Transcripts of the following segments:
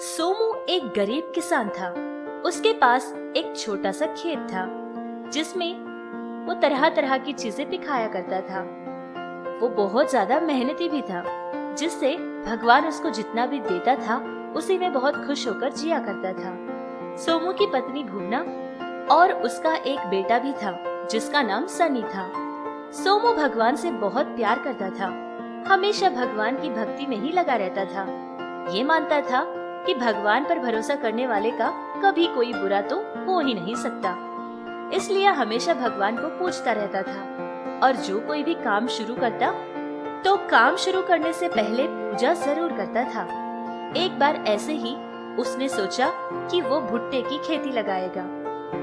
सोमू एक गरीब किसान था। उसके पास एक छोटा सा खेत था जिसमें वो तरह तरह की चीजें पिखाया करता था। वो बहुत ज्यादा मेहनती भी था, जिससे भगवान उसको जितना भी देता था उसी में बहुत खुश होकर जिया करता था। सोमू की पत्नी भुवना और उसका एक बेटा भी था जिसका नाम सनी था। सोमू भगवान से बहुत प्यार करता था, हमेशा भगवान की भक्ति में ही लगा रहता था। ये मानता था कि भगवान पर भरोसा करने वाले का कभी कोई बुरा तो हो ही नहीं सकता, इसलिए हमेशा भगवान को पूछता रहता था। और जो कोई भी काम शुरू करता तो काम शुरू करने से पहले पूजा जरूर करता था। एक बार ऐसे ही उसने सोचा कि वो भुट्टे की खेती लगाएगा।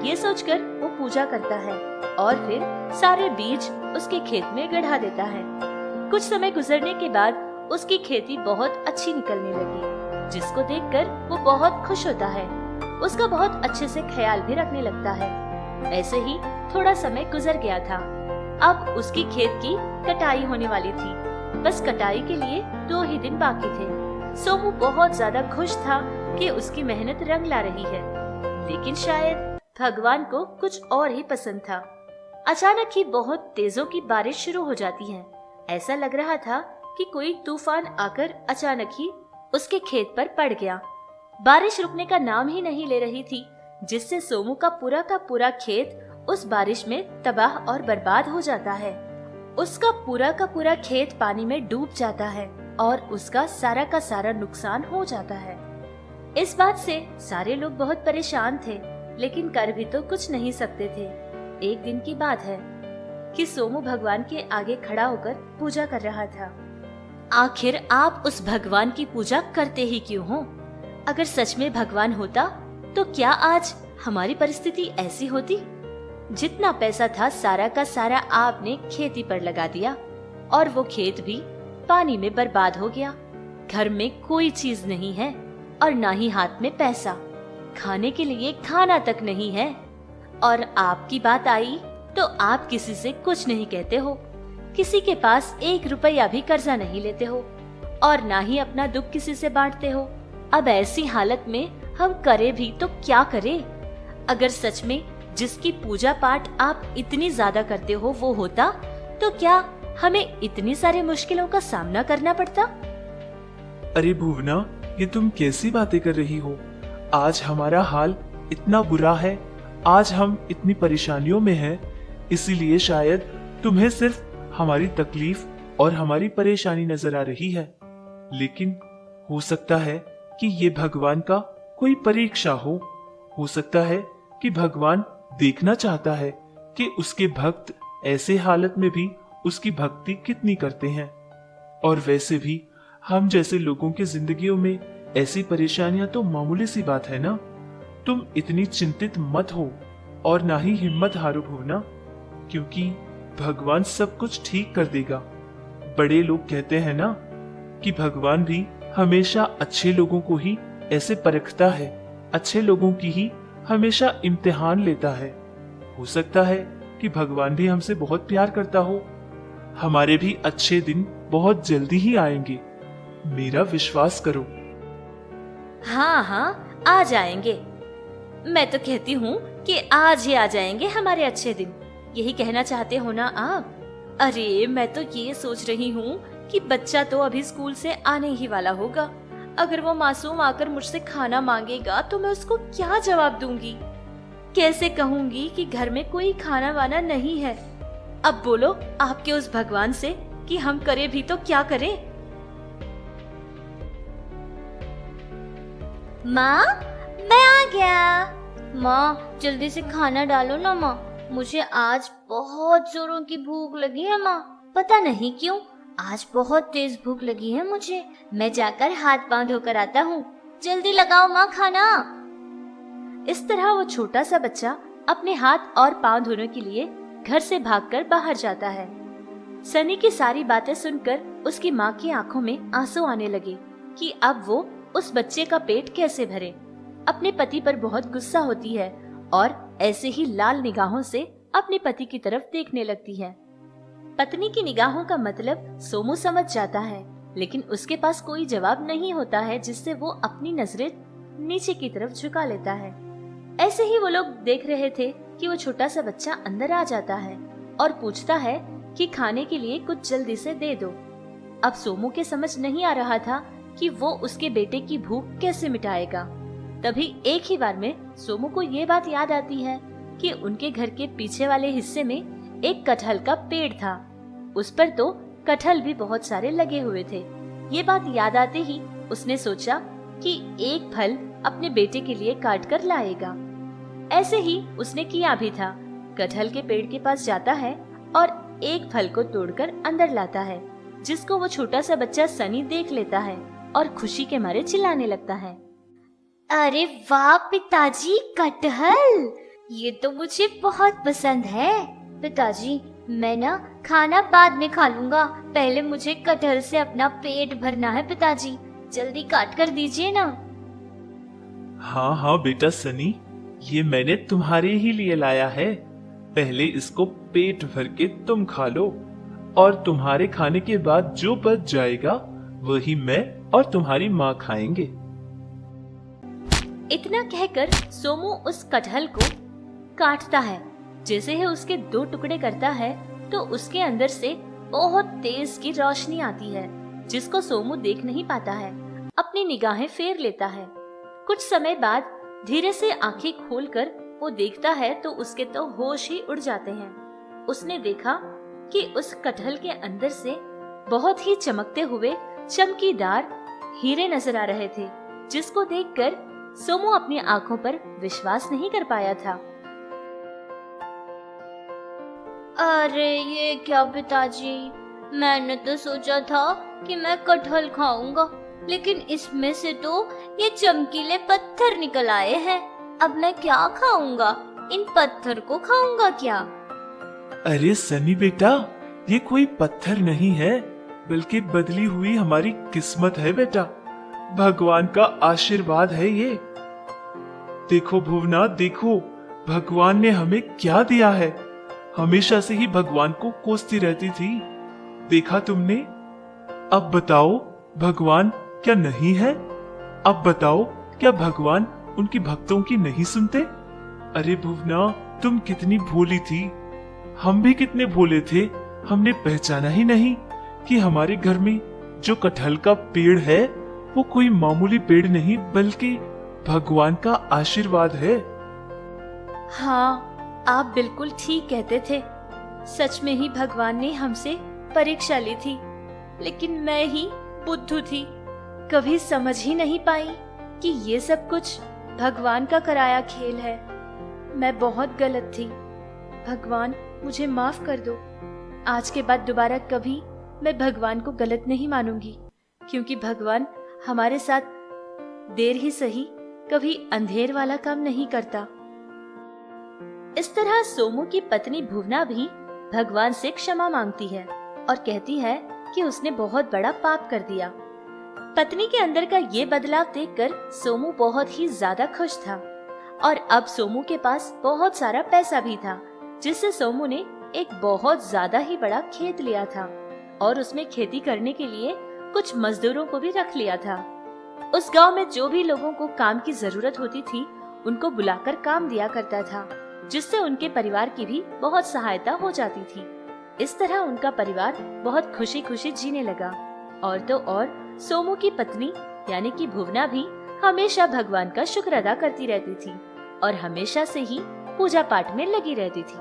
ये सोचकर वो पूजा करता है और फिर सारे बीज उसके खेत में गड़ा देता है। कुछ समय गुजरने के बाद उसकी खेती बहुत अच्छी निकलने लगी, जिसको देखकर वो बहुत खुश होता है। उसका बहुत अच्छे से ख्याल भी रखने लगता है। ऐसे ही थोड़ा समय गुजर गया था। अब उसकी खेत की कटाई होने वाली थी। बस कटाई के लिए 2 ही दिन बाकी थे। सोमू बहुत ज्यादा खुश था कि उसकी मेहनत रंग ला रही है, लेकिन शायद भगवान को कुछ और ही पसंद था। अचानक ही बहुत तेजों की बारिश शुरू हो जाती है। ऐसा लग रहा था कि कोई तूफान आकर अचानक ही उसके खेत पर पड़ गया। बारिश रुकने का नाम ही नहीं ले रही थी, जिससे सोमू का पूरा खेत उस बारिश में तबाह और बर्बाद हो जाता है। उसका पूरा खेत पानी में डूब जाता है और उसका सारा का सारा नुकसान हो जाता है। इस बात से सारे लोग बहुत परेशान थे, लेकिन कर भी तो कुछ नहीं सकते थे। एक दिन की बात है कि सोमू भगवान के आगे खड़ा होकर पूजा कर रहा था। आखिर आप उस भगवान की पूजा करते ही क्यों हो? अगर सच में भगवान होता तो क्या आज हमारी परिस्थिति ऐसी होती? जितना पैसा था सारा का सारा आपने खेती पर लगा दिया और वो खेत भी पानी में बर्बाद हो गया। घर में कोई चीज नहीं है और ना ही हाथ में पैसा, खाने के लिए खाना तक नहीं है। और आपकी बात आई तो आप किसी से कुछ नहीं कहते हो, किसी के पास 1 रुपया भी कर्जा नहीं लेते हो और ना ही अपना दुख किसी से बांटते हो। अब ऐसी हालत में हम करे भी तो क्या करें? अगर सच में जिसकी पूजा पाठ आप इतनी ज्यादा करते हो वो होता तो क्या हमें इतनी सारी मुश्किलों का सामना करना पड़ता? अरे भुवना, ये तुम कैसी बातें कर रही हो? आज हमारा हाल इतना बुरा है, आज हम इतनी परेशानियों में हैं, इसीलिए शायद तुम्हें सिर्फ हमारी तकलीफ और हमारी परेशानी नजर आ रही है। लेकिन हो सकता है कि ये भगवान का कोई परीक्षा हो सकता है कि भगवान देखना चाहता है कि उसके भक्त ऐसे हालत में भी उसकी भक्ति कितनी करते हैं। और वैसे भी हम जैसे लोगों की जिंदगियों में ऐसी परेशानियां तो मामूली सी बात है ना। तुम इतनी चिंतित मत हो और ना ही हिम्मत हारो भुवना, क्योंकि भगवान सब कुछ ठीक कर देगा। बड़े लोग कहते हैं ना कि भगवान भी हमेशा अच्छे लोगों को ही ऐसे परखता है, अच्छे लोगों की ही हमेशा इम्तिहान लेता है। हो सकता है कि भगवान भी हमसे बहुत प्यार करता हो। हमारे भी अच्छे दिन बहुत जल्दी ही आएंगे, मेरा विश्वास करो। हाँ, आ जाएंगे। मैं तो कहती हूँ कि आज ही आ जाएंगे हमारे अच्छे दिन। यही कहना चाहते हो ना आप? अरे मैं तो ये सोच रही हूँ कि बच्चा तो अभी स्कूल से आने ही वाला होगा। अगर वो मासूम आकर मुझसे खाना मांगेगा तो मैं उसको क्या जवाब दूंगी? कैसे कहूंगी कि घर में कोई खाना वाना नहीं है? अब बोलो आपके उस भगवान से कि हम करे भी तो क्या करें? माँ, मैं आ गया। माँ जल्दी से खाना डालो ना माँ, मुझे आज बहुत जोरों की भूख लगी है माँ। पता नहीं क्यों आज बहुत तेज भूख लगी है मुझे। मैं जाकर हाथ पांव धोकर आता हूँ। जल्दी लगाओ माँ खाना। इस तरह वो छोटा सा बच्चा अपने हाथ और पांव धोने के लिए घर से भागकर बाहर जाता है। सनी की सारी बातें सुनकर उसकी माँ की आंखों में आंसू आने लगे कि अब वो उस बच्चे का पेट कैसे भरे। अपने पति पर बहुत गुस्सा होती है और ऐसे ही लाल निगाहों से अपने पति की तरफ देखने लगती है। पत्नी की निगाहों का मतलब सोमू समझ जाता है, लेकिन उसके पास कोई जवाब नहीं होता है जिससे वो अपनी नजरें नीचे की तरफ झुका लेता है। ऐसे ही वो लोग देख रहे थे कि वो छोटा सा बच्चा अंदर आ जाता है और पूछता है कि खाने के लिए कुछ जल्दी से दे दो। अब सोमू के समझ नहीं आ रहा था कि वो उसके बेटे की भूख कैसे मिटाएगा। तभी एक ही बार में सोमू को ये बात याद आती है कि उनके घर के पीछे वाले हिस्से में एक कटहल का पेड़ था। उस पर तो कटहल भी बहुत सारे लगे हुए थे। ये बात याद आते ही उसने सोचा कि एक फल अपने बेटे के लिए काट कर लाएगा। ऐसे ही उसने किया भी था। कटहल के पेड़ के पास जाता है और एक फल को तोड़कर अंदर लाता है, जिसको वो छोटा सा बच्चा सनी देख लेता है और खुशी के मारे चिल्लाने लगता है। अरे वाह पिताजी, कटहल! ये तो मुझे बहुत पसंद है। पिताजी, मैं ना खाना बाद में खा लूंगा, पहले मुझे कटहल से अपना पेट भरना है। पिताजी जल्दी काट कर दीजिए ना। हाँ हाँ बेटा सनी, ये मैंने तुम्हारे ही लिए लाया है। पहले इसको पेट भर के तुम खा लो और तुम्हारे खाने के बाद जो बच जाएगा वही मैं और तुम्हारी माँ खाएंगे। इतना कहकर सोमू उस कटहल को काटता है। जैसे ही उसके 2 टुकड़े करता है तो उसके अंदर से बहुत तेज की रोशनी आती है, जिसको सोमू देख नहीं पाता है। अपनी निगाहें फेर लेता है। कुछ समय बाद धीरे से आंखें खोलकर वो देखता है तो उसके तो होश ही उड़ जाते हैं। उसने देखा कि उस कटहल के अंदर से बहुत ही चमकते हुए चमकीदार हीरे नजर आ रहे थे, जिसको देखकर सोमू अपनी आंखों पर विश्वास नहीं कर पाया था। अरे ये क्या पिताजी, मैंने तो सोचा था कि मैं कटहल खाऊंगा, लेकिन इसमें से तो ये चमकीले पत्थर निकल आए हैं। अब मैं क्या खाऊंगा? इन पत्थर को खाऊंगा क्या? अरे सनी बेटा, ये कोई पत्थर नहीं है, बल्कि बदली हुई हमारी किस्मत है बेटा। भगवान का आशीर्वाद है ये। देखो भुवना, देखो भगवान ने हमें क्या दिया है। हमेशा से ही भगवान को कोसती रहती थी, देखा तुमने? अब बताओ भगवान क्या नहीं है? अब बताओ क्या भगवान उनकी भक्तों की नहीं सुनते? अरे भुवना, तुम कितनी भोली थी, हम भी कितने भोले थे। हमने पहचाना ही नहीं कि हमारे घर में जो कटहल का पेड़ है वो कोई मामूली पेड़ नहीं, बल्कि भगवान का आशीर्वाद है। हाँ, आप बिल्कुल ठीक कहते थे। सच में ही भगवान ने हमसे परीक्षा ली थी, लेकिन मैं ही बुद्धू थी। कभी समझ ही नहीं पाई कि ये सब कुछ भगवान का कराया खेल है। मैं बहुत गलत थी। भगवान मुझे माफ कर दो। आज के बाद दोबारा कभी मैं भगवान को गलत नहीं मानूंगी, क्योंकि भगवान हमारे साथ देर ही सही कभी अंधेर वाला काम नहीं करता। इस तरह सोमू की पत्नी भुवना भी भगवान से क्षमा मांगती है और कहती है कि उसने बहुत बड़ा पाप कर दिया। पत्नी के अंदर का ये बदलाव देखकर सोमू बहुत ही ज्यादा खुश था और अब सोमू के पास बहुत सारा पैसा भी था, जिससे सोमू ने एक बहुत ज्यादा ही बड़ा खेत लिया था और उसमें खेती करने के लिए कुछ मजदूरों को भी रख लिया था। उस गांव में जो भी लोगों को काम की जरूरत होती थी उनको बुलाकर काम दिया करता था, जिससे उनके परिवार की भी बहुत सहायता हो जाती थी। इस तरह उनका परिवार बहुत खुशी खुशी जीने लगा। और तो और सोमू की पत्नी यानी कि भुवना भी हमेशा भगवान का शुक्र अदा करती रहती थी और हमेशा से ही पूजा पाठ में लगी रहती थी।